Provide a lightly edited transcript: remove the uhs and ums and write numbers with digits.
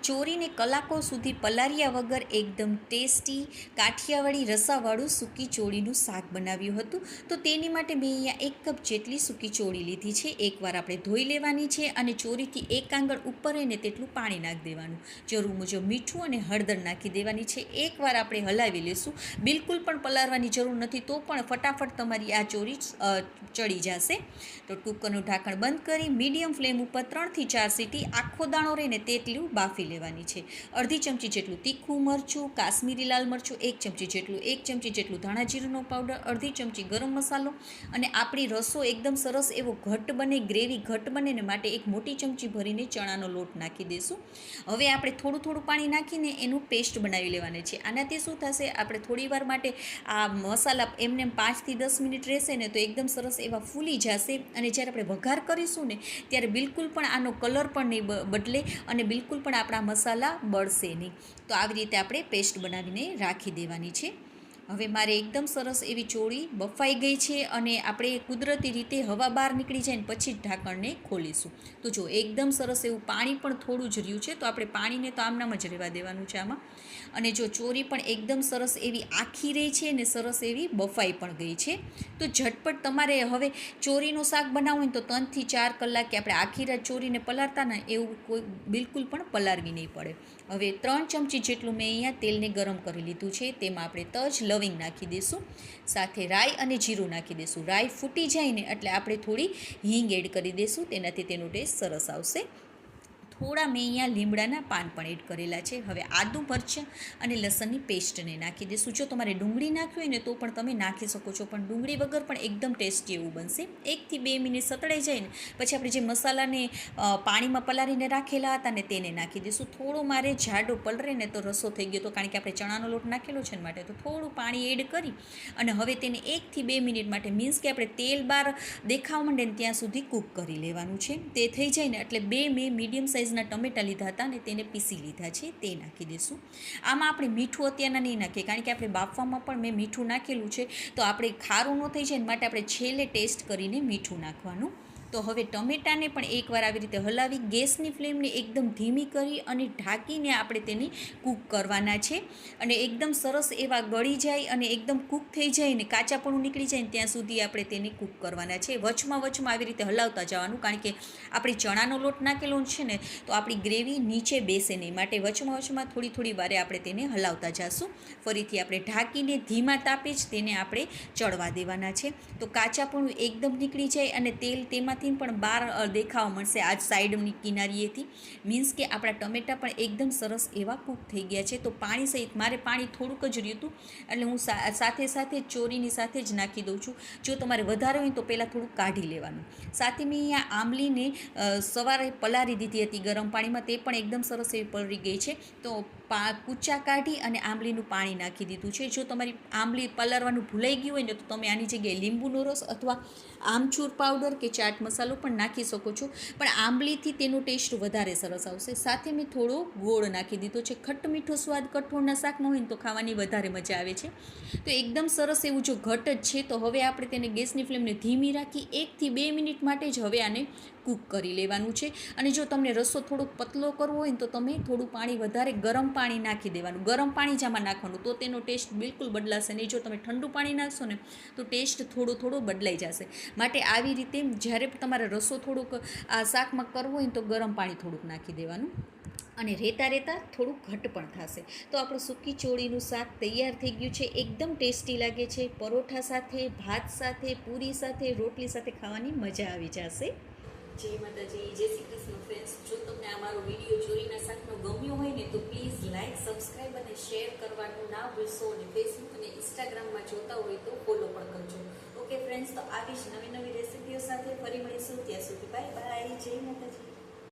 ચોરીને કલાકો સુધી પલાર્યા વગર એકદમ ટેસ્ટી કાઠિયાવાડી રસાવાળું સૂકી ચોળીનું શાક બનાવ્યું હતું. તો તેની માટે મેં અહીંયા 1 કપ જેટલી સૂકી ચોળી લીધી છે. એકવાર આપણે ધોઈ લેવાની છે અને ચોરીથી એક આંગળ ઉપર એને તેટલું પાણી નાખી દેવાનું. જરૂર મુજબ મીઠું અને હળદર નાખી દેવાની છે. એકવાર આપણે હલાવી લેશું. બિલકુલ પણ પલાળવાની જરૂર નથી, તો પણ ફટાફટ તમારી આ ચોળી ચડી જશે. તો કૂકરનું ઢાંકણ બંધ કરી મીડિયમ ફ્લેમ ઉપર 3 થી 4 સીટી આખો દાણો રહીને તેટલું બાફી લેવાની છે. અડધી ચમચી જેટલું તીખું મરચું, કાશ્મીરી લાલ મરચું 1 ચમચી જેટલું, 1 ચમચી જેટલું ધાણા જીરુંનો પાવડર, અડધી ચમચી ગરમ મસાલો અને આપણી રસો એકદમ સરસ એવો ઘટ બને, ગ્રેવી ઘટ બને ને માટે એક મોટી ચમચી ભરીને ચણાનો લોટ નાખી દઈશું. હવે આપણે થોડું થોડું પાણી નાખીને એનું પેસ્ટ બનાવી લેવાની છે. આનાથી શું થશે, આપણે થોડી વાર માટે આ મસાલા એમને 5 થી 10 મિનિટ રહેશે ને તો એકદમ સરસ એવા ફૂલી જશે અને જ્યારે આપણે વઘાર કરીશું ને ત્યારે બિલકુલ પણ આનો કલર પણ નહીં બદલે અને બિલકુલ પણ આપણા મસાલા બળશે નહીં. તો આવી રીતે આપણે પેસ્ટ બનાવીને રાખી દેવાની છે. હવે મારે એકદમ સરસ એવી ચોળી બફાઈ ગઈ છે અને આપણે કુદરતી રીતે હવા બહાર નીકળી જાય ને પછી જ ઢાંકણને ખોલીશું. તો જો એકદમ સરસ એવું પાણી પણ થોડું જ રહ્યું છે, તો આપણે પાણીને તો આમનામ જ રહેવા દેવાનું છે આમાં. અને જો ચોળી પણ એકદમ સરસ એવી આખી રહી છે ને સરસ એવી બફાઈ પણ ગઈ છે. તો ઝટપટ તમારે હવે ચોરીનું શાક બનાવવું હોય તો 3 થી 4 કલાક કે આપણે આખી રાત ચોરીને પલાળતા ને એવું કોઈ બિલકુલ પણ પલાળવી નહીં પડે. હવે 3 ચમચી જેટલું મેં અહીંયા તેલને ગરમ કરી લીધું છે. તેમાં આપણે તજ, લવિંગ નાખી દઈશું. સાથે રાઈ અને જીરું નાખી દઈશું. રાઈ ફૂટી જાય ને એટલે આપણે થોડી હિંગ એડ કરી દઈશું. તેનાથી તેનો ટેસ્ટ સરસ આવશે. થોડા મેં અહીંયા લીમડાના પાન પણ એડ કરેલા છે. હવે આદું, મરચાં અને લસણની પેસ્ટને નાખી દઈશું. જો તમારે ડુંગળી નાખવી હોય ને તો પણ તમે નાખી શકો છો, પણ ડુંગળી વગર પણ એકદમ ટેસ્ટી એવું બનશે. 1 થી 2 મિનિટ સતળાઈ જાય ને પછી આપણે જે મસાલાને પાણીમાં પલાળીને રાખેલા હતા ને તેને નાખી દઈશું. થોડો મારે જાડો પલળે ને તો રસો થઈ ગયો હતો, કારણ કે આપણે ચણાનો લોટ નાખેલો છે ને માટે. તો થોડું પાણી એડ કરી અને હવે તેને 1 થી 2 મિનિટ માટે, મીન્સ કે આપણે તેલ બહાર દેખાવા માંડે ને ત્યાં સુધી કૂક કરી લેવાનું છે. તે થઈ જાય ને એટલે 2 મેં મીડિયમ સાઇઝના ટમેટા લીધા હતા ને તેને પીસી લીધા છે, તે નાખી દઈશું. આમાં આપણે મીઠું અત્યારના નહીં નાખીએ, કારણ કે આપણે બાફવામાં પણ મેં મીઠું નાખેલું છે. તો આપણે ખારું ન થઈ જાય ને માટે આપણે છેલ્લે ટેસ્ટ કરીને મીઠું નાખવાનું. તો હવે ટમેટાને પણ એકવાર આવી રીતે હલાવી ગેસની ફ્લેમને એકદમ ધીમી કરી અને ઢાંકીને આપણે તેને કૂક કરવાના છે. અને એકદમ સરસ એવા ગળી જાય અને એકદમ કૂક થઈ જાય ને કાચાપણું નીકળી જાય ને ત્યાં સુધી આપણે તેને કૂક કરવાના છે. વચમાં આવી રીતે હલાવતા જવાનું, કારણ કે આપણે ચણાનો લોટ નાખેલો છે ને તો આપણી ગ્રેવી નીચે બેસે નહીં, માટે વચમાં થોડી વારે આપણે તેને હલાવતા જઈશું. ફરીથી આપણે ઢાંકીને ધીમા તાપે જ તેને આપણે ચડવા દેવાના છે. તો કાચાપણું એકદમ નીકળી જાય અને તેલ તેમાં પણ બહાર દેખાવા મળશે આ સાઈડની કિનારીએથી, મીન્સ કે આપણા ટમેટા પણ એકદમ સરસ એવા કૂક થઈ ગયા છે. તો પાણી સહિત મારે પાણી થોડુંક જ રહ્યું હતું એટલે હું સાથે ચોરીની સાથે જ નાખી દઉં છું. જો તમારે વધારે હોય તો પહેલાં થોડુંક કાઢી લેવાનું. સાથે મેં અહીંયા આંબલીને સવારે પલાળી દીધી હતી ગરમ પાણીમાં, તે પણ એકદમ સરસ એવી પલળી ગઈ છે. તો કૂચા કાઢી અને આંબલીનું પાણી નાખી દીધું છે. જો તમારી આંબલી પલાળવાનું ભૂલાઈ ગયું હોય ને તો તમે આની જગ્યાએ લીંબુનો રસ અથવા આમચૂર પાવડર કે ચાટ મસાલો પણ નાખી શકો છો, પણ આંબલીથી તેનો ટેસ્ટ વધારે સરસ આવશે. સાથે મેં થોડો ગોળ નાખી દીધો છે. ખટ્ટ મીઠો સ્વાદ કઠોળના શાકમાં હોય ને તો ખાવાની વધારે મજા આવે છે. તો એકદમ સરસ એવું જો ઘટ જ છે. તો હવે આપણે તેને ગેસની ફ્લેમને ધીમી રાખી 1 થી 2 મિનિટ માટે જ હવે આને કૂક કરી લેવાનું છે. અને જો તમને રસો થોડોક પતલો કરવો હોય ને તો તમે થોડું પાણી વધારે ગરમ પાણી નાખી દેવાનું. ગરમ પાણી જ આમાં નાખવાનું, તો તેનો ટેસ્ટ બિલકુલ બદલાશે નહીં. જો તમે ઠંડુ પાણી નાખશો ને તો ટેસ્ટ થોડો બદલાઈ જશે. માટે આવી રીતે જ્યારે તમારે રસો થોડુંક આ શાકમાં કરવો હોય તો ગરમ પાણી થોડુંક નાખી દેવાનું અને રહેતા થોડું ઘટ પણ થશે. તો આપણું સૂકી ચોળીનું શાક તૈયાર થઈ ગયું છે. એકદમ ટેસ્ટી લાગે છે. પરોઠા સાથે, ભાત સાથે, પૂરી સાથે, રોટલી સાથે ખાવાની મજા આવી જશે. જય માતાજી, જય શ્રી કૃષ્ણ ફ્રેન્ડ્સ. જો તમને આ મારો વિડીયો ચોરીના શાકનો ગમ્યો હોય ને તો પ્લીઝ લાઇક, સબસ્ક્રાઈબ અને શેર કરવાનું ના ભૂલશો. અને ફેસબુક અને ઇન્સ્ટાગ્રામમાં જોતા હોય તો ફોલો પણ કરજો. ઓકે ફ્રેન્ડ્સ, તો આવી જ નવી રેસિપીઓ સાથે ફરી મળીશું. ત્યાં સુધી બાય બાય, જય માતાજી.